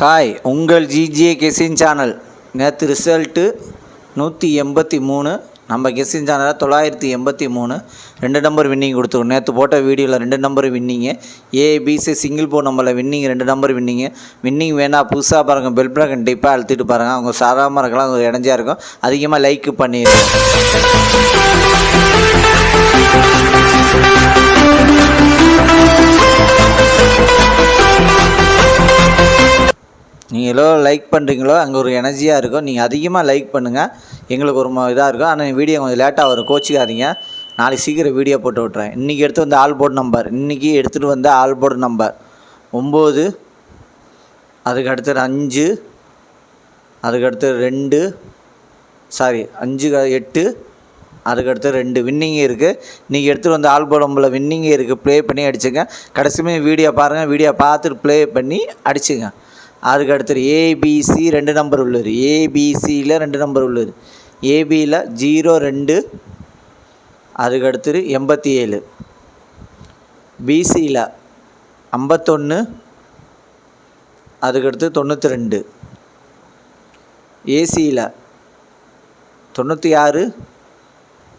Hi, உங்கள் GJ கெஸின் channel. நேற்று result 183. நம்ம கெஸின் சேனலில் 983 2 நம்பர் வின்னிங் கொடுத்துருக்கோம். நேற்று போட்ட வீடியோவில் 2 number winning, ABC single phone நம்பரில் வின்னிங் 2 நம்பர் வின்னிங்கு. வின்னிங் வேணால் புதுசாக பாருங்கள், பெல் பட்டன் கண்டிப்பாக அழுத்திட்டு பாருங்கள். அவங்க சாதாரணமாக இருக்கலாம், அவங்க இடைஞ்சாக இருக்கும். அதிகமாக லைக் பண்ணிடுங்க. நீங்கள் எவ்வளோ லைக் பண்ணுறீங்களோ அங்கே ஒரு எனர்ஜியாக இருக்கும். நீங்கள் அதிகமாக லைக் பண்ணுங்கள், எங்களுக்கு ஒரு இதாக இருக்கும். ஆனால் வீடியோ கொஞ்சம் லேட்டாக வரும், கோச்சிக்காதீங்க. நாளைக்கு சீக்கிரம் வீடியோ போட்டு விட்றேன். இன்றைக்கி எடுத்து வந்த ஆல் போர்டு நம்பர், இன்றைக்கி எடுத்துகிட்டு வந்த ஆல் போர்டு நம்பர் 9, அதுக்கு அடுத்தது 5, அதுக்கு அடுத்தது 2, 5 8, அதுக்கு அடுத்து 2 வின்னிங்கே இருக்குது. நீங்கள் எடுத்துகிட்டு வந்த ஆல் போர்டு நம்பரில் வின்னிங்கே இருக்குது. ப்ளே பண்ணி அடிச்சுங்க. கடைசியுமே வீடியோ பாருங்கள், வீடியோ பார்த்துட்டு ப்ளே பண்ணி அடிச்சுங்க. அதுக்கு அடுத்தது ஏபிசி 2 நம்பர் உள்ளது. ஏபிசியில் 2 நம்பர் உள்ளது. ஏபியில் 02, அதுக்கு அடுத்தது 87, பிசியில் 51, அதுக்கு அடுத்து 92, ஏசியில் 96,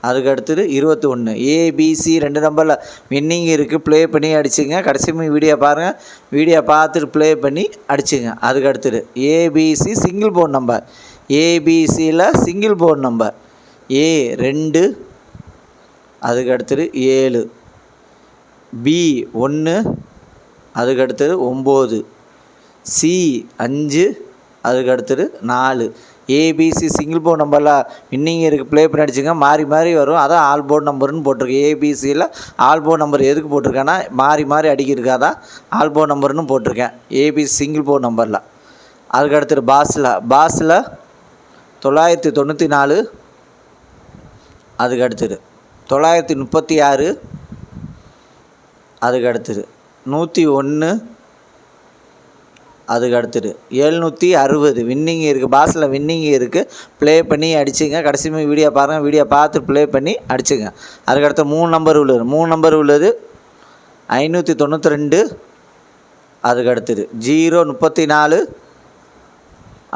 அதுக்கு அடுத்தது 21. ஏபிசி 2 நம்பரில் வின்னிங் இருக்குது. ப்ளே பண்ணி அடிச்சுங்க. கடைசி வீடியோ பாருங்கள், வீடியோ பார்த்துட்டு ப்ளே பண்ணி அடிச்சுங்க. அதுக்கு அடுத்தது ஏபிசி சிங்கிள் போர்டு நம்பர். ஏபிசியில் சிங்கிள் போர்டு நம்பர் A2, அதுக்கு அடுத்தது 7, B1, அதுக்கு அடுத்தது 9, C5, அதுக்கு அடுத்தது 4. ஏபிசி சிங்கிள் போர்டு நம்பரில் வின்னிங் இருக்குது. ப்ளே பண்ணி அடிச்சுங்க. மாறி மாறி வரும், அதான் ஆல் போர்டு நம்பர்னு போட்டிருக்கு. ஏபிசியில் ஆல் போர்டு நம்பர் எதுக்கு போட்டிருக்கேன்னா, மாறி மாறி அடிக்கிறதுக்காக ஆல் போர்டு நம்பர்னு போட்டிருக்கேன். ஏபிசி சிங்கிள் போர்டு நம்பரில். அதுக்கு அடுத்தது பாஸில் 994, அதுக்கு அடுத்தது 936, அதுக்கு அடுத்தது 101, அதுக்கு அடுத்தது 760 வின்னிங் இருக்குது. பாஸில் வின்னிங் இருக்குது. ப்ளே பண்ணி அடிச்சுங்க. கடைசி வீடியோ பாருங்கள், வீடியோ பார்த்து ப்ளே பண்ணி அடிச்சுங்க. அதுக்கடுத்து 3 நம்பர் உள்ளது. 3 நம்பர் உள்ளது 592, அதுக்கு அடுத்தது 034,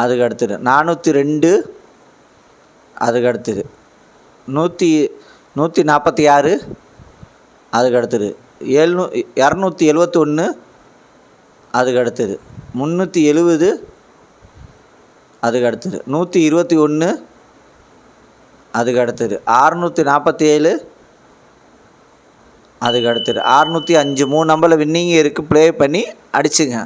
அதுக்கு அடுத்தது 402, அதுக்கு அடுத்தது 146, அதுக்கு அடுத்தது 271, அதுக்கு அடுத்தது 370, அதுக்கு அடுத்தது 121, அதுக்கு அடுத்தது 647, அதுக்கு அடுத்தது 605. 3 நம்பரில் வின்னிங் இருக்குது. ப்ளே பண்ணி அடிச்சுங்க.